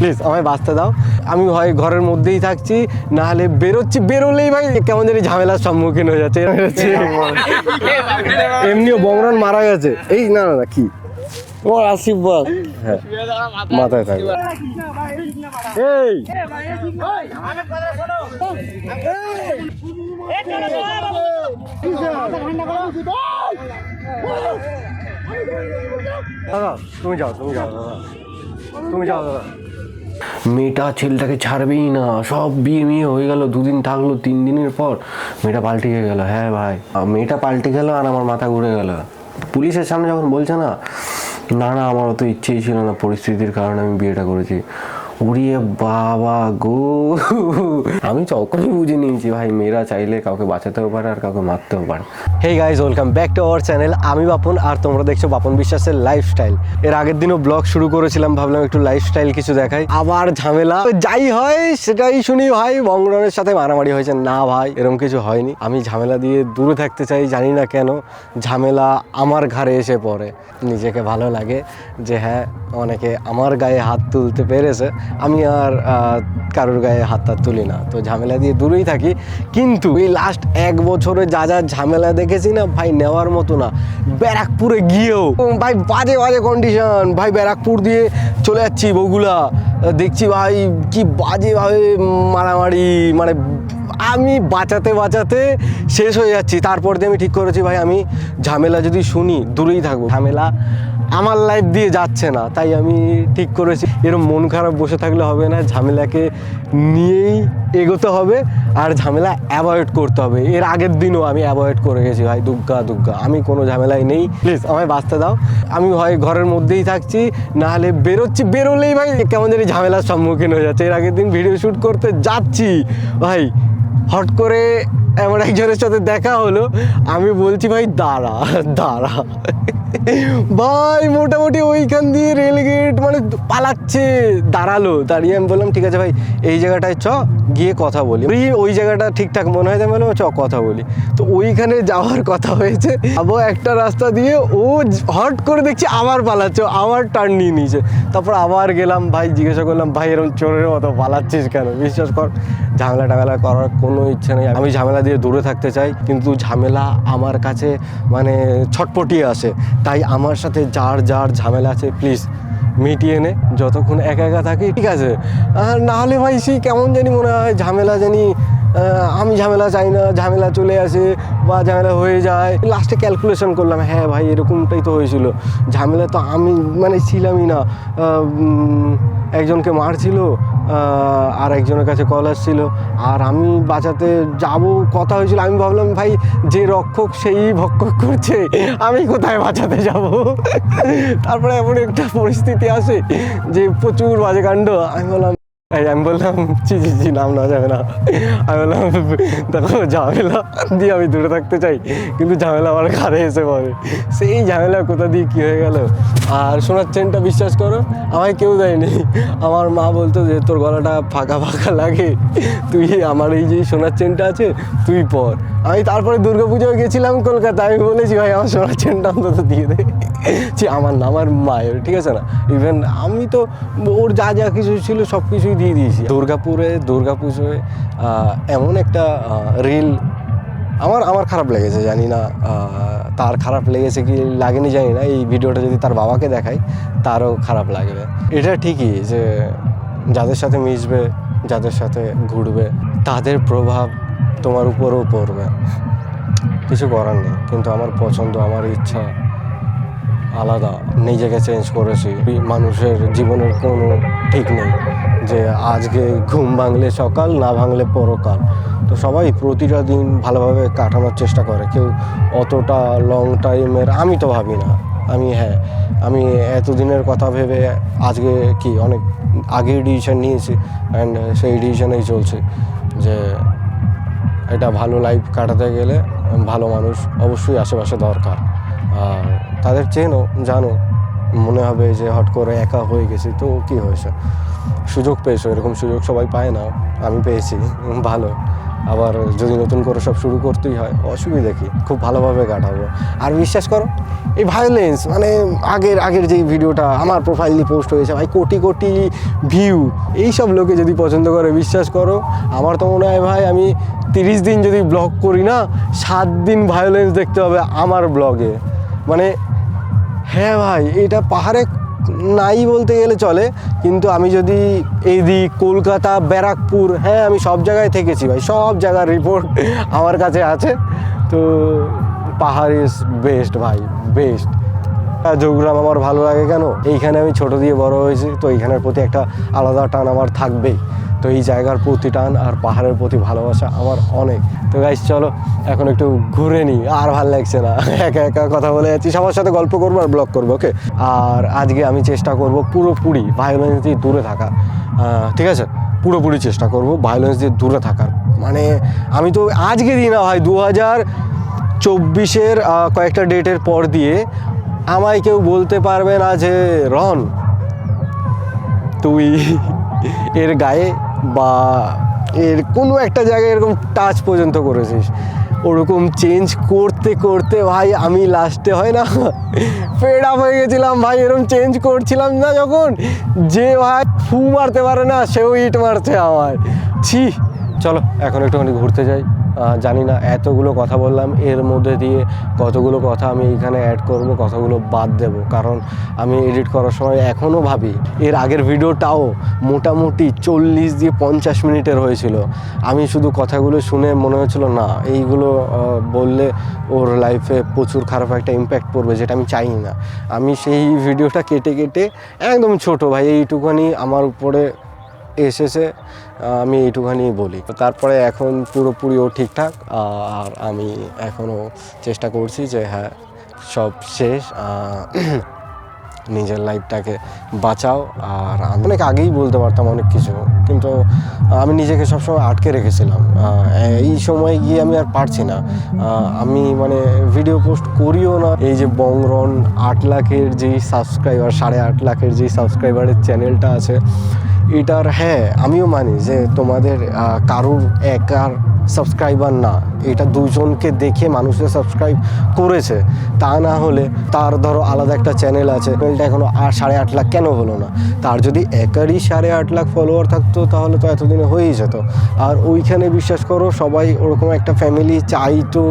Please আমায় বাঁচতে দাও। আমি হয় ঘরের মধ্যেই থাকছি, না হলে বেরোলেই ভাই কেমন জানি ঝামেলার সম্মুখীন হয়ে যাচ্ছে। এমনিও বমরান মারা গেছে। এই না না কি তোমার আশীর্বাদ, হ্যাঁ মাথায় থাকবে। এই দাদা তুমি যাও দাদা, তুমি যাও দাদা। মেয়েটা ছেলেটাকে ছাড়বেই না, সব বিয়ে হয়ে গেল, 2 দিন থাকলো, 3 দিনের পর মেয়েটা পাল্টে গেল। হ্যাঁ ভাই, মেয়েটা পাল্টে গেল আর আমার মাথা ঘুরে গেল। পুলিশের সামনে যখন বলছে না না আমার অত ইচ্ছেই ছিল না, পরিস্থিতির কারণে আমি বিয়েটা করেছি। ওরে বাবা গো, আমি তখনই বুঝে নিয়েছি ভাই মেয়েরা চাইলে কাউকে বাঁচাতেও পারে আর কাউকে মারতেও পারে। Hey guys, welcome back to our channel. আমি বাপন আর তোমরা দেখছো বাপন বিশ্বাসের লাইফস্টাইল। এর আগের দিনও ব্লগ শুরু করেছিলাম, ভাবলাম একটু লাইফস্টাইল কিছু দেখাই। আবার ঝামেলা, যাই হয় সেটাই শুনি ভাই বংরনের সাথে মারামারি হয়েছে। না ভাই এরকম কিছু হয়নি, আমি ঝামেলা দিয়ে দূরে থাকতে চাই। জানি না কেন ঝামেলা আমার ঘাড়ে এসে পড়ে। নিজেকে ভালো লাগে যে হ্যাঁ অনেকে আমার গায়ে হাত তুলতে পেরেছে, আমি আর কারোর গায়ে হাতটা তুলি না, তো ঝামেলা দিয়ে দূরেই থাকি। কিন্তু এই লাস্ট 1 বছরে যা ঝামেলা দেখেছি না ভাই, নেওয়ার মতো না। ব্যারাকপুরে গিয়েও ভাই বাজে কন্ডিশন। ভাই ব্যারাকপুর দিয়ে চলে যাচ্ছি বগুলা, দেখছি ভাই কি বাজেভাবে মারামারি, মানে আমি বাঁচাতে শেষ হয়ে যাচ্ছি। তারপর দিয়ে আমি ঠিক করেছি ভাই আমি ঝামেলা যদি শুনি দূরেই থাকবো। ঝামেলা আমার লাইফ দিয়ে যাচ্ছে না, তাই আমি ঠিক করেছি এরকম মন খারাপ বসে থাকলে হবে না, ঝামেলাকে নিয়েই এগোতে হবে আর ঝামেলা অ্যাভয়েড করতে হবে। এর আগের দিনও আমি অ্যাভয়েড করে গেছি ভাই, দুগ্গা আমি কোনো ঝামেলায় নেই। প্লিজ আমায় বাঁচতে দাও। আমি হয় ঘরের মধ্যেই থাকছি, না হলে বেরোলেই ভাই কেমন জানি ঝামেলার সম্মুখীন হয়ে যাচ্ছে। এর আগের দিন ভিডিও শ্যুট করতে যাচ্ছি ভাই, হট করে এমন একজনের সাথে দেখা হলো, আমি বলছি ভাই দাঁড়া ভাই মোটামুটি ওইখান দিয়ে রেলগেট মানে পালাচ্ছে, দাঁড়িয়ে আমি বললাম ঠিক আছে ভাই এই জায়গাটায় গিয়ে কথা বলি। ওই জায়গাটা ঠিকঠাক মনে হয়, আমি বললাম কথা বলি। তো ওইখানে যাওয়ার কথা হয়েছে, আবার একটা রাস্তা দিয়ে ও হট করে দেখছি আবার পালাচ্ছে, আবার টার্ন নিয়ে নিয়েছে। তারপর আবার গেলাম ভাই, জিজ্ঞাসা করলাম ভাই এরকম চোরের মতো পালাচ্ছিস কেন? বিশ্বাস কর ঝামেলা করার কোনো ইচ্ছে নেই, আমি ঝামেলা দিয়ে দূরে থাকতে চাই। কিন্তু ঝামেলা আমার কাছে মানে ছটপটিয়ে আসে, তাই আমার সাথে যার ঝামেলা আছে প্লিজ মিটিয়ে নে। যতক্ষণ একা থাকি ঠিক আছে, না হলে ভাই সেই কেমন জানি মনে হয় ঝামেলা জানি আমি ঝামেলা চাই না, ঝামেলা চলে আসে বা ঝামেলা হয়ে যায়। লাস্টে ক্যালকুলেশন করলাম হ্যাঁ ভাই এরকমটাই তো হয়েছিল, ঝামেলা তো আমি মানে ছিলামই না। একজনকে মারছিল আর একজনের কাছে কল আসছিল আর আমি বাঁচাতে যাব কথা হয়েছিল। আমি ভাবলাম ভাই যে রক্ষক সেই ভক্ষক করছে, আমি কোথায় বাঁচাতে যাব? তারপরে এমন একটা পরিস্থিতি আসে যে প্রচুর বাজে কাণ্ড। আমি বললাম জি নাম না যাবে না। আমি বললাম দেখো ঝামেলা দিয়ে আমি দূরে থাকতে চাই, কিন্তু ঝামেলা আমার ঘাড়ে এসে পড়ে। সেই ঝামেলা কোথা দিয়ে কী হয়ে গেল। আর সোনার চেনটা বিশ্বাস করো আমায় কেউ দেয়নি। আমার মা বলতো যে তোর গলাটা ফাঁকা লাগে, তুই আমার এই যে সোনার চেনটা আছে তুই পর। আমি তারপরে দুর্গাপুজোয় গেছিলাম কলকাতা, আমি বলেছি ভাই আমার সোনার চেনটা অন্তত দিয়ে দে। আমার না আমার মায়ের, ঠিক আছে না, ইভেন আমি তো ওর যা কিছু ছিল সব কিছুই দিয়ে দিয়েছি। দুর্গাপুজোয় এমন একটা রিল আমার খারাপ লেগেছে, জানি না তার খারাপ লেগেছে কি লাগেনি জানি না। এই ভিডিওটা যদি তার বাবাকে দেখায় তারও খারাপ লাগবে। এটা ঠিকই যে যাদের সাথে মিশবে, যাদের সাথে ঘুরবে তাদের প্রভাব তোমার উপরও পড়বে, কিছু করার নেই। কিন্তু আমার পছন্দ, আমার ইচ্ছা আলাদা, নিজেকে চেঞ্জ করেছি। মানুষের জীবনের কোনো ঠিক নেই যে আজকে ঘুম ভাঙলে সকাল, না ভাঙলে পরকাল। তো সবাই প্রতিটা দিন ভালোভাবে কাটানোর চেষ্টা করে, কেউ অতটা লং টাইমের আমি তো ভাবি না। আমি এতদিনের কথা ভেবে আজকে কি অনেক আগেই ডিসিশন নিয়েছি অ্যান্ড সেই ডিসিশনেই চলছি যে এটা ভালো লাইফ কাটাতে গেলে ভালো মানুষ অবশ্যই আশেপাশে দরকার। আর তাদের চেনো জানো, মনে হবে যে হট করে একা হয়ে গেছি তো কী হয়েছে, সুযোগ পেয়েছো, এরকম সুযোগ সবাই পায় না, আমি পেয়েছি, ভালো। আবার যদি নতুন করে সব শুরু করতেই হয় অসুবিধা কি, খুব ভালোভাবে কাটাবো। আর বিশ্বাস করো এই ভায়োলেন্স মানে আগের যেই ভিডিওটা আমার প্রোফাইলে পোস্ট হয়েছে ভাই, কোটি কোটি ভিউ, এইসব লোকে যদি পছন্দ করে বিশ্বাস করো আমার তো মনে হয় ভাই আমি 30 দিন যদি ব্লগ করি না 7 দিন ভায়োলেন্স দেখতে হবে আমার ব্লগে। মানে হ্যাঁ ভাই এটা পাহাড়ে নাই বলতে গেলে চলে, কিন্তু আমি যদি এদিক কলকাতা ব্যারাকপুর, হ্যাঁ আমি সব জায়গায় থেকেছি ভাই, সব জায়গার রিপোর্ট আমার কাছে আছে। তো পাহাড় ইজ বেস্ট ভাই, বেস্ট। যোগগ্রাম আমার ভালো লাগে কেন, এইখানে আমি ছোট দিয়ে বড় হয়েছি, তো এইখানের প্রতি একটা আলাদা টান আমার থাকবেই। তো এই জায়গার প্রতি টান আর পাহাড়ের প্রতি ভালোবাসা আমার অনেক। তো গাইস চলো এখন একটু ঘুরে নিই, আর ভাল লাগছে না একা একা কথা বলে যাচ্ছি, সবার সাথে গল্প করবো আর ব্লগ করবো, ওকে। আর আজকে আমি চেষ্টা করব পুরোপুরি ভায়োলেন্স দিয়ে দূরে থাকা, ঠিক আছে, পুরোপুরি চেষ্টা করব ভায়োলেন্স দিয়ে দূরে থাকার। মানে আমি তো আজকে দিই না ভাই, 2024-এর কয়েকটা ডেটের পর দিয়ে আমায় কেউ বলতে পারবে না যে রন তুই এর গায়ে বা এর কোনো একটা জায়গায় এরকম টাচ পর্যন্ত করেছিস। ওরকম চেঞ্জ করতে করতে ভাই আমি লাস্টে হয় না ফেড আপ হয়ে গেছিলাম ভাই, এরকম চেঞ্জ করছিলাম না যখন, যে ভাই ফু মারতে পারে না সেও ইট মারছে আমার, ছি। চলো এখন একটুখানি ঘুরতে যাই। জানি না এতগুলো কথা বললাম, এর মধ্যে দিয়ে কতগুলো কথা আমি এইখানে অ্যাড করব, কথাগুলো বাদ দেব, কারণ আমি এডিট করার সময় এখনও ভাবি এর আগের ভিডিওটাও মোটামুটি 40 দিয়ে 50 মিনিটের হয়েছিল। আমি শুধু কথাগুলো শুনে মনে হচ্ছিল না এইগুলো বললে ওর লাইফে প্রচুর খারাপ একটা ইম্প্যাক্ট পড়বে, যেটা আমি চাই না। আমি সেই ভিডিওটা কেটে কেটে একদম ছোট ভাই এইটুখানি আমার উপরে এসেছে, আমি এইটুখানি বলি। তারপরে এখন পুরোপুরি ও ঠিকঠাক, আর আমি এখনও চেষ্টা করছি যে হ্যাঁ সব শেষ, নিজের লাইফটাকে বাঁচাও। আর আমি অনেক আগেই বলতে পারতাম অনেক কিছু, কিন্তু আমি নিজেকে সবসময় আটকে রেখেছিলাম। এই সময় গিয়ে আমি আর পারছি না, আমি মানে ভিডিও পোস্ট করিও না। এই যে বংরন 8 লাখের যেই সাবস্ক্রাইবার, 8.5 লাখের যেই সাবস্ক্রাইবারের চ্যানেলটা আছে, এটার হ্যাঁ আমিও মানি যে তোমাদের কারোর একার সাবস্ক্রাইবার না, এটা দুজনকে দেখে মানুষের সাবস্ক্রাইব করেছে। তা না হলে তার ধরো আলাদা একটা চ্যানেল আছে, চ্যানেলটা এখনও 8.5 লাখ কেন হলো না? তার যদি একারই 8.5 লাখ ফলোয়ার থাকতো তাহলে তো এতদিনে হয়েই যেত। আর ওইখানে বিশ্বাস করো সবাই ওরকম একটা ফ্যামিলি চাইতো,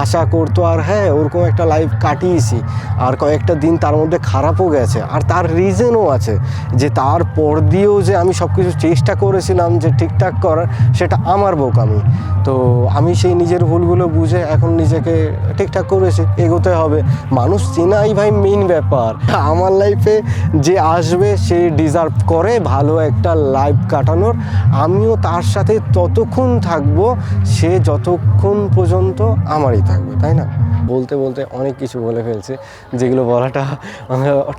আশা করতো, আর হ্যাঁ ওরকম একটা লাইফ কাটিয়েছি। আর কয়েকটা দিন তার মধ্যে খারাপও গেছে, আর তার রিজনও আছে যে তারপর দিয়েও যে আমি সব কিছু চেষ্টা করেছিলাম যে ঠিকঠাক করার, সেটা আমার বোকামি। তো আমি সেই নিজের ভুলগুলো বুঝে এখন নিজেকে ঠিকঠাক করেছি, এগোতে হবে। মানুষ চেনাই ভাই মেইন ব্যাপার। আমার লাইফে যে আসবে সে ডিজার্ভ করে ভালো একটা লাইফ কাটানোর, আমিও তার সাথে ততক্ষণ থাকবো সে যতক্ষণ পর্যন্ত আমারই থাকবে, তাই না? বলতে বলতে অনেক কিছু বলে ফেলছে, যেগুলো বলাটা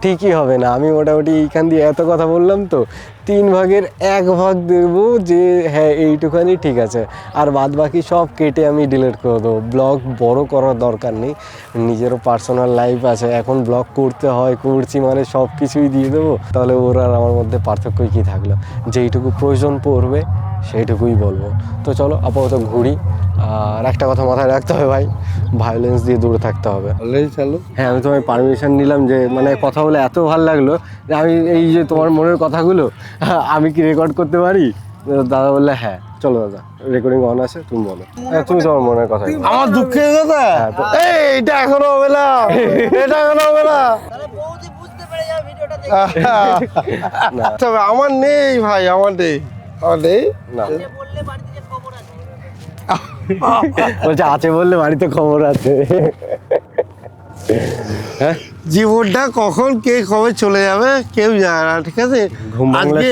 ঠিকই হবে না। আমি মোটামুটি এইখান দিয়ে এত কথা বললাম, তো 3 ভাগের 1 ভাগ দেবো যে হ্যাঁ এইটুখানি ঠিক আছে, আর বাদ বাকি সব কেটে আমি ডিলিট করে দেবো। ব্লগ বড় করার দরকার নেই, নিজেরও পার্সোনাল লাইফ আছে, এখন ব্লগ করতে হয়, করছি মানে সব কিছুই দিয়ে দেবো, তাহলে ওর আর আমার মধ্যে পার্থক্যই কী থাকলো? যেইটুকু প্রয়োজন পড়বে সেইটুকুই বলবো। তো চলো আপাতত ঘুরি। আর একটা কথা মাথায় রাখতে হবে ভাই, ভায়োলেন্স দিয়ে দূরে থাকতে হবে। হ্যাঁ আমি তোমায় পারমিশন নিলাম, যে মানে কথা বলে এত ভালো লাগলো যে আমি এই যে তোমার মনের কথাগুলো আমি কি রেকর্ড করতে পারি? দাদা বললে হ্যাঁ চলো দাদা রেকর্ডিং অন আছে, তুমি বলো। হ্যাঁ তুমি তোমার মনের কথা। আমার দুঃখের কথা এইটা এখনো হবে না, এটা এখনো হবে না। তবে আমার নেই ভাই, আমার নেই না বলছে আছে বললে বাড়িতে খবর আছে। হ্যাঁ জীবনটা কখন কে কবে চলে যাবে কেউ জানে না, ঠিক আছে? আজকে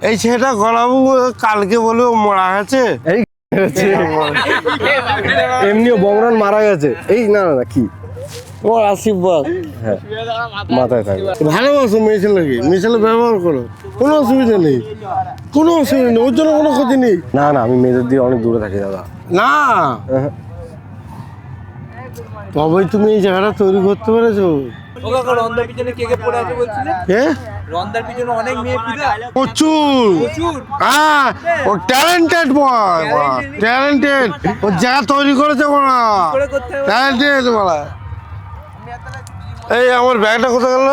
এই ছেলেটা গলাবো, কালকে বলে ও মারা গেছে। এমনিও বংরন মারা গেছে, এই না না কি তোমার আশীর্বাদ হ্যাঁ মাথায় থাকবে। ভালোবাসো মেয়ে ছেলেকে, মেয়ে ছেলে ব্যবহার করো, কোনো অসুবিধা নেই, কোনো অসুবিধা নেই, ওর জন্য কোনো ক্ষতি নেই। না না আমি মেয়েদের দিয়ে অনেক দূরে থাকি দাদা। না তবেই তুমি এই জায়গাটা তৈরি করতে পেরেছো। রন্দার পিছনে অনেক মেয়ে পিতা প্রচুর প্রচুর হ্যাঁ ও ট্যালেন্টেড বয় ট্যালেন্টেড ও যা তৈরি করেছে বলা করে করতে হবে ট্যালেন্টেড বলা এই আমার ব্যাগটা কোথায় গেল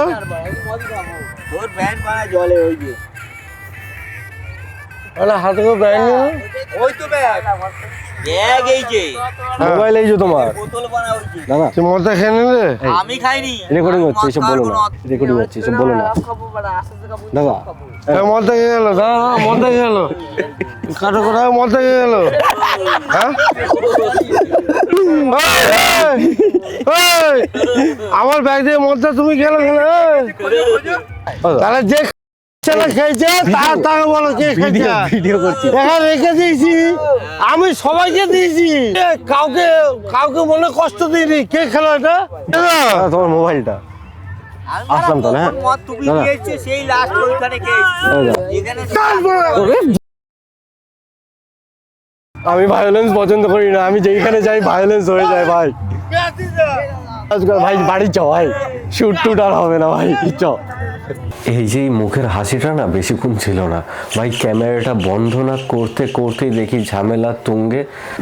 তোর ব্যান্ড বানা জলে ওই যে হাতে করে ব্যাগ নিয়ে ওই তো ব্যাগ ব্যাগ এই যে মোবাইল এই যে তোমার বোতল বানা ওই যে না না তুই মদটা খেয়ে নিলে আমি খাইনি রেকর্ডিং হচ্ছে এসব বলো না রেকর্ডিং হচ্ছে এসব বলো না দাদা মদটা খেয়ে গেল দাদা মদটা খেয়ে গেল কাটো কোথায় মদটা খেয়ে গেল হ্যাঁ এই, আমার ব্যাগ দিয়ে মদটা তুমি খেলো খেলে তাহলে যে ছেলে খেয়েছে তাকে বলো কে খেয়েছে ভিডিও করছি এখানে রেখে দিয়েছি আমি সবাইকে দিয়েছি কাউকে কাউকে মনে কষ্ট দিইনি কে খেলো এটা তোমার মোবাইলটা আসলাম তাহলে, হ্যাঁ? মদ তুমি দাদা। খেয়েছে সেই লাস্ট ওইখানে খেয়েছে এখানে আমি ভায়োলেন্স পছন্দ করি না, আমি যেইখানে যাই ভায়োলেন্স হয়ে যায় ভাই। আজকাল ভাই বাড়ি চ ভাই, শুট টুট আর হবে না ভাই, চ। এই যে মুখের হাসিটা না বেশিক্ষণ ছিল না ভাই, ক্যামেরাটা বন্ধ না করতে করতেই দেখি ঝামেলা তুঙ্গে।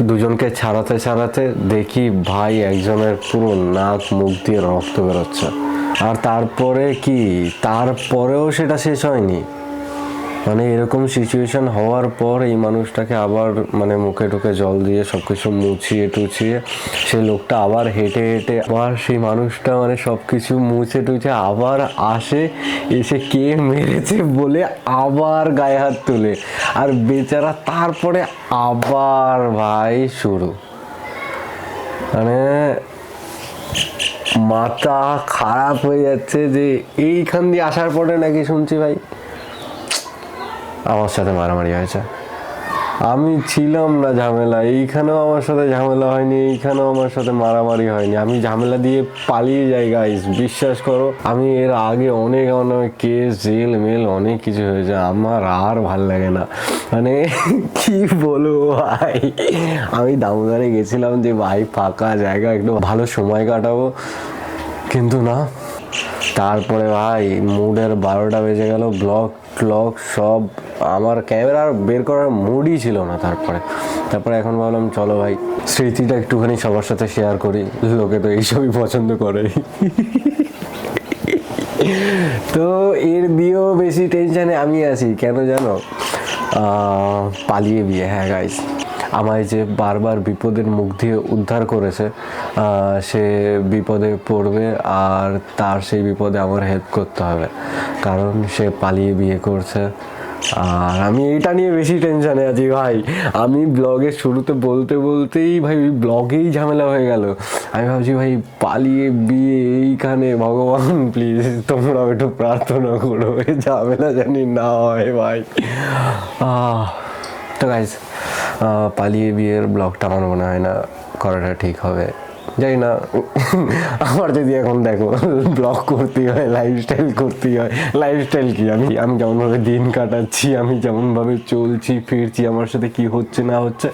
দুজনকে ছাড়াতে ছাড়াতে দেখি ভাই একজনের পুরো নাক মুখ দিয়ে রক্ত বেরোচ্ছে। আর তারপরে কি, তারপরেও সেটা শেষ হয়নি, মানে এরকম সিচুয়েশন হওয়ার পর এই মানুষটাকে আবার মানে মুখে ঢুকে জল দিয়ে সব কিছু মুছিয়ে টুছিয়ে সেই লোকটা আবার হেঁটে হেঁটে আবার সেই মানুষটা মানে সব কিছু মুছে টুছে আবার আসে, এসে কে মেরেছে বলে আবার গায়ে হাত তুলে, আর বেচারা তারপরে আবার ভাই শুরু। মানে মাথা খারাপ হয়ে যাচ্ছে যে এইখান দিয়ে আসার পরে নাকি শুনছি ভাই আমার সাথে মারামারি হয়েছে। আমি ছিলাম না ঝামেলা, এইখানেও আমার সাথে ঝামেলা হয়নি, এইখানেও আমার সাথে মারামারি হয়নি, আমি ঝামেলা দিয়ে পালিয়ে যাই গাইস, বিশ্বাস করো। আমি এর আগে অনেক অনেক কেস জেল মেল অনেক কিছু হয়েছে, আমার আর ভাল লাগে না। মানে কি বলবো ভাই, আমি দামোদরে গেছিলাম যে ভাই ফাঁকা জায়গা একটু ভালো সময় কাটাবো, কিন্তু না। তারপরে ভাই মুডের 12টা বেজে গেল, ব্লগ সব, আমার ক্যামেরা বের করার মুডই ছিল না। তারপরে এখন ভাবলাম চলো ভাই স্মৃতিটা একটুখানি সবার সাথে শেয়ার করি, লোকে তো এইসবই পছন্দ করে। তো এর দিয়েও বেশি টেনশানে আমি আছি, কেন জানো? পালিয়ে বিয়ে। হ্যাঁ গাইস, আমায় যে বারবার বিপদের মুখ দিয়ে উদ্ধার করেছে, সে বিপদে পড়বে আর তার সেই বিপদে আমার হেল্প করতে হবে, কারণ সে পালিয়ে বিয়ে করছে। আর আমি এইটা নিয়ে বেশি টেনশানে আছি ভাই। আমি ব্লগের শুরুতে বলতেই ভাই ওই ব্লগেই ঝামেলা হয়ে গেল। আমি ভাবছি ভাই পালিয়ে বিয়ে এইখানে, ভগবান প্লিজ তোমরা একটু প্রার্থনা করো এই ঝামেলা জানি না হয় ভাই। তো গাইজ, পালিয়ে বিয়ের ব্লগটা আমার মনে হয় না করাটা ঠিক হবে, জানি না। আমার যদি এখন দেখো ব্লগ করতেই হয়, লাইফস্টাইল করতেই হয়, লাইফস্টাইল কি, আমি যেমনভাবে দিন কাটাচ্ছি, আমি যেমনভাবে চলছি ফিরছি, আমার সাথে কি হচ্ছে না হচ্ছে,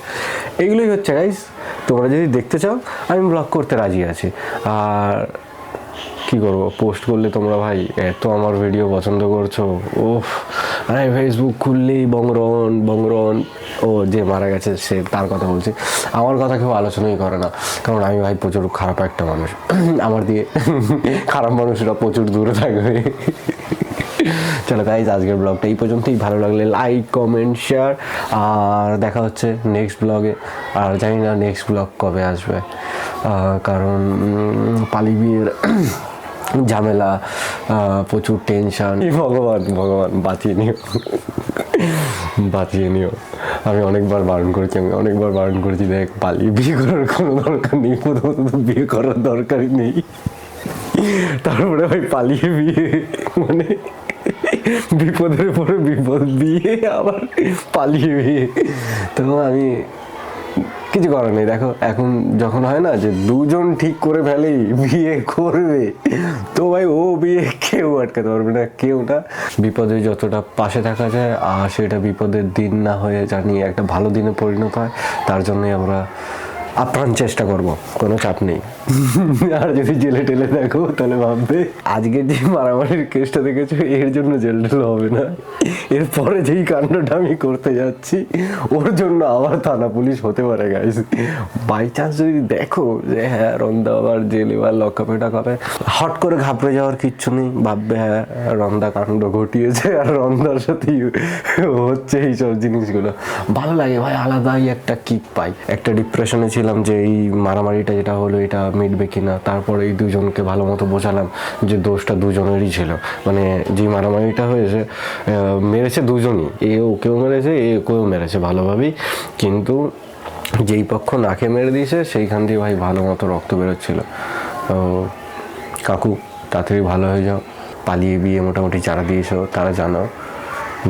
এগুলোই হচ্ছে গাইজ। তোমরা যদি দেখতে চাও আমি ব্লগ করতে রাজি আছি। আর কি করবো, পোস্ট করলে তোমরা ভাই এত আমার ভিডিও পছন্দ করছো, ওফ। আরে ফেসবুক খুললেই বংরন ও যে মারা গেছে সে, তার কথা বলছি, আমার কথা কেউ আলোচনাই করে না, কারণ আমি ভাই প্রচুর খারাপ একটা মানুষ। আমার দিয়ে খারাপ মানুষরা প্রচুর দূরে থাকবে। চলো গাইজ, আজকের ব্লগটা এই পর্যন্তই। ভালো লাগলে লাইক কমেন্ট শেয়ার, আর দেখা হচ্ছে নেক্সট ব্লগে। আর জানি না নেক্সট ব্লগ কবে আসবে, কারণ পালি বিয়ের ঝামেলা, প্রচুর টেনশন। ভগবান বাঁচিয়ে নিও। আমি অনেকবার বারণ করেছি, দেখ পালিয়ে বিয়ে করার কোনো দরকার নেই, প্রথমত বিয়ে করার দরকারই নেই, তারপরে ভাই পালিয়ে বিয়ে মানে বিপদের পরে বিপদ, বিয়ে আবার পালিয়ে বিয়ে। তো আমি কিছু করার নেই। দেখো এখন যখন হয় না যে দুজন ঠিক করে ফেলেই বিয়ে করবে, তো ভাই ও বিয়ে কেউ আটকাতে পারবে না, কেউ না। বিপদে যতটা পাশে থাকা যায় আর সেটা বিপদের দিন না হয়ে জানি একটা ভালো দিনে পরিণত হয়, তার জন্যই আমরা আপ্রাণ চেষ্টা করব, কোনো চাপ নেই। আর যদি জেলে টেলে দেখো তাহলে ভাববে আজকে যে মারামারির কেসটা দেখেছো এর জন্য জেল টেল হবে না, এরপরে যেই কাণ্ডটা আমি করতে যাচ্ছি ওর জন্য আবার থানা পুলিশ হতে পারে গাইস। বাই চান্স যদি দেখো যে হ্যাঁ রন্দা আবার জেলে বা লকআপে টাকাপে, হট করে ঘাবড়ে যাওয়ার কিচ্ছু নেই, ভাববে হ্যাঁ রন্দা কাণ্ড ঘটিয়েছে আর রন্দার সাথেই হচ্ছে এইসব জিনিসগুলো। ভালো লাগে ভাই, আলাদাই একটা কিক পাই। একটা ডিপ্রেশনে ছিলাম যে এই মারামারিটা যেটা হলো এটা মিটবে কিনা, তারপরে এই দুজনকে ভালো মতো বোঝালাম যে দোষটা দুজনেরই ছিল। মানে যে মারামারিটা হয়েছে মেরেছে দুজনই, এ ওকেও মেরেছে এ ওকেও মেরেছে ভালোভাবেই, কিন্তু যেই পক্ষ নাকে মেরে দিয়েছে সেইখান দিয়ে ভাই ভালো মতো রক্ত বেরোচ্ছিল। তো কাকু তাড়াতাড়ি ভালো হয়ে যাও, পালিয়ে বিয়ে মোটামুটি যারা দিয়েছো তারা জানো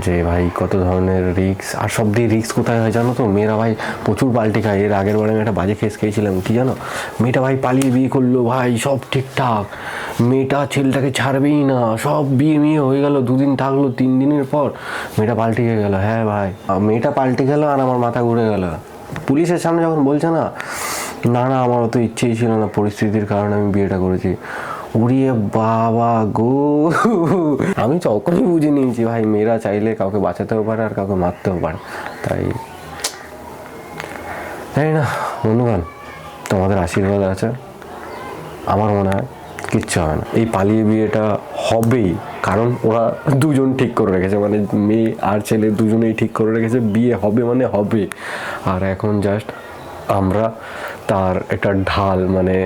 যে ভাই কত ধরনের রিস্ক। আর সব দিয়ে রিস্ক কোথায় হয় জানো তো, মেয়েরা ভাই প্রচুর পাল্টি খায়। এর আগের বারে আমি একটা বাজে কেস খেয়েছিলাম কি জানো, মেয়েটা ভাই পালিয়ে বিয়ে করলো, ভাই সব ঠিকঠাক, মেয়েটা ছেলেটাকে ছাড়বেই না, সব বিয়ে হয়ে গেল, 2 দিন থাকলো, 3 দিনের পর মেয়েটা পাল্টে গেল। হ্যাঁ ভাই মেয়েটা পাল্টে গেল আর আমার মাথা ঘুরে গেল। পুলিশের সামনে যখন বলছে না না না আমার অত ইচ্ছেই ছিল না, পরিস্থিতির কারণে আমি বিয়েটা করেছি, উড়িয়ে বাবা গো। আমি তখনই বুঝে নিয়েছি ভাই মেয়েরা চাইলে কাউকে বাঁচাতেও পারে আর কাউকে মারতেও পারে। তাই জানি না বন্ধুগণ, তোমাদের আশীর্বাদ আছে, আমার মনে হয় কিচ্ছু হবে না, এই পালিয়ে বিয়েটা হবেই। কারণ ওরা দুজন ঠিক করে রেখেছে, মানে মেয়ে আর ছেলে দুজনেই ঠিক করে রেখেছে বিয়ে হবে মানে হবে। আর এখন জাস্ট আমরা তার একটা ঢাল, মানে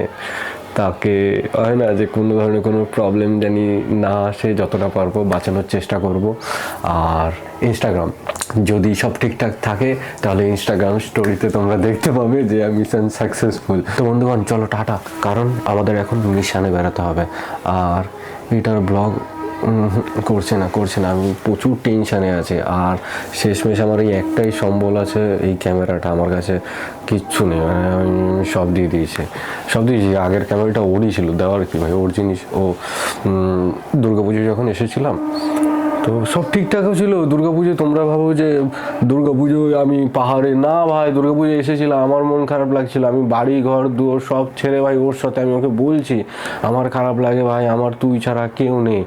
তাকে হয় না যে কোনো ধরনের কোনো প্রবলেম জানি না আসে, যতটা পারবো বাঁচানোর চেষ্টা করব। আর ইনস্টাগ্রাম যদি সব ঠিকঠাক থাকে তাহলে ইনস্টাগ্রাম স্টোরিতে তোমরা দেখতে পাবে যে মিশন সাকসেসফুল। তো বন্ধুগণ চলো টাটা, কারণ আমাদের এখন মিশনে বেরোতে হবে। আর এটার ব্লগ করছে না, আমি প্রচুর টেনশানে আছে। আর শেষমেশ আমার এই একটাই সম্বল আছে, এই ক্যামেরাটা, আমার কাছে কিচ্ছু নেই, মানে আমি সব দিয়ে দিয়েছি। আগের ক্যামেরাটা ওরই ছিল, দেওয়ার কি ভাই, ওর জিনিস। ও দুর্গাপুজো যখন এসেছিলাম তো সব ঠিকঠাকও ছিল। দুর্গাপুজো তোমরা ভাবো যে দুর্গাপুজোয় আমি পাহাড়ে, না ভাই দুর্গাপুজো এসেছিলাম, আমার মন খারাপ লাগছিল, আমি বাড়ি ঘর দুয়ার সব ছেড়ে ভাই ওর সাথে আমি ওকে বলছি আমার খারাপ লাগে ভাই, আমার তুই ছাড়া কেউ নেই।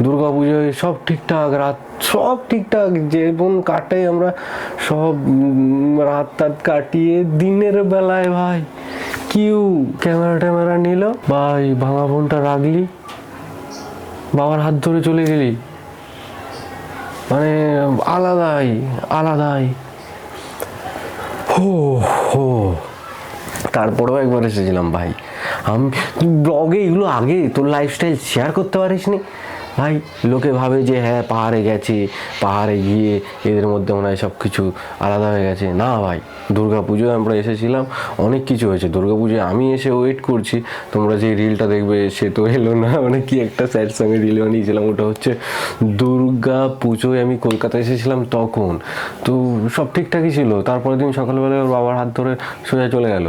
দুর্গাপুজোয় সব ঠিকঠাক, রাত সব ঠিকঠাক, যেমন কাটাই আমরা সব রাত কাটিয়ে দিনের বেলায় ভাই কিউ ক্যামেরা নিল ভাই, ভাঙা ফোনটা রাখলি, বাবার হাত ধরে চলে গেলি, মানে আলাদাই হো। তারপরেও একবার এসেছিলাম ভাই, আমি ব্লগে এগুলো আগে তোর লাইফস্টাইল শেয়ার করতে পারিস নি ভাই। লোকে ভাবে যে হ্যাঁ পাহাড়ে গেছে, পাহাড়ে গিয়ে এদের মধ্যে মনে হয় সব কিছু আলাদা হয়ে গেছে। না ভাই, দুর্গাপুজোয় আমরা এসেছিলাম, অনেক কিছু হয়েছে। দুর্গাপুজোয় আমি এসে ওয়েট করছি, তোমরা যে রিলটা দেখবে সে তো এলো না, মানে কি একটা স্যাড সঙ্গে রিল বানিয়েছিলাম, ওটা হচ্ছে দুর্গাপুজোয় আমি কলকাতা এসেছিলাম তখন। তো সব ঠিকঠাকই ছিল। তারপরের দিন সকালবেলায় ওর বাবার হাত ধরে সোজা চলে গেল,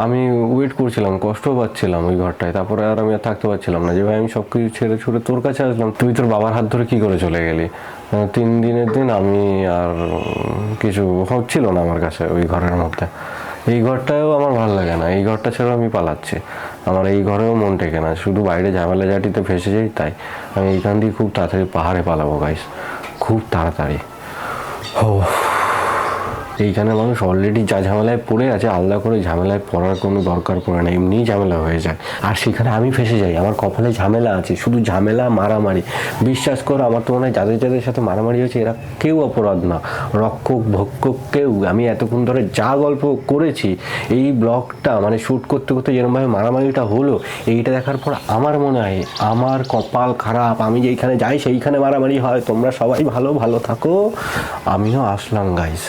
আমি ওয়েট করছিলাম, কষ্টও পাচ্ছিলাম ওই ঘরটায়। তারপরে আর আমি আর থাকতে পারছিলাম না, যে ভাই আমি সব কিছু ছেড়ে ছুড়ে তোর কাছে আসলাম, তুই তোর বাবার হাত ধরে কী করে চলে গেলি। 3 দিনের দিন আমি আর কিছু হচ্ছিল না আমার কাছে ওই ঘরের মধ্যে। এই ঘরটাও আমার ভালো লাগে না, এই ঘরটা ছেড়ে আমি পালাচ্ছি, আমার এই ঘরেও মন টেকে না, শুধু বাইরে ঝামেলা ঝাঁটিতে ফেসে যাই। তাই আমি এইখান দিয়ে খুব তাড়াতাড়ি পাহাড়ে পালাবো গাইস, খুব তাড়াতাড়ি। এইখানে মানুষ অলরেডি যা ঝামেলায় পড়ে আছে, আলাদা করে ঝামেলায় পড়ার কোনো দরকার পড়ে না, এমনিই ঝামেলা হয়ে যায়। আর সেখানে আমি ফেসে যাই, আমার কপালে ঝামেলা আছে, শুধু ঝামেলা মারামারি। বিশ্বাস করো আমার তো মনে হয় যাদের সাথে মারামারি হয়েছে এরা কেউ অপরাধ না, রক্ষক ভক্ষক কেউ। আমি এতক্ষণ ধরে যা গল্প করেছি, এই ব্লগটা মানে শ্যুট করতে করতে যেরকমভাবে মারামারিটা হলো, এইটা দেখার পর আমার মনে হয় আমার কপাল খারাপ, আমি যেইখানে যাই সেইখানে মারামারি হয়। তোমরা সবাই ভালো থাকো, আমিও আসলাম গাইস।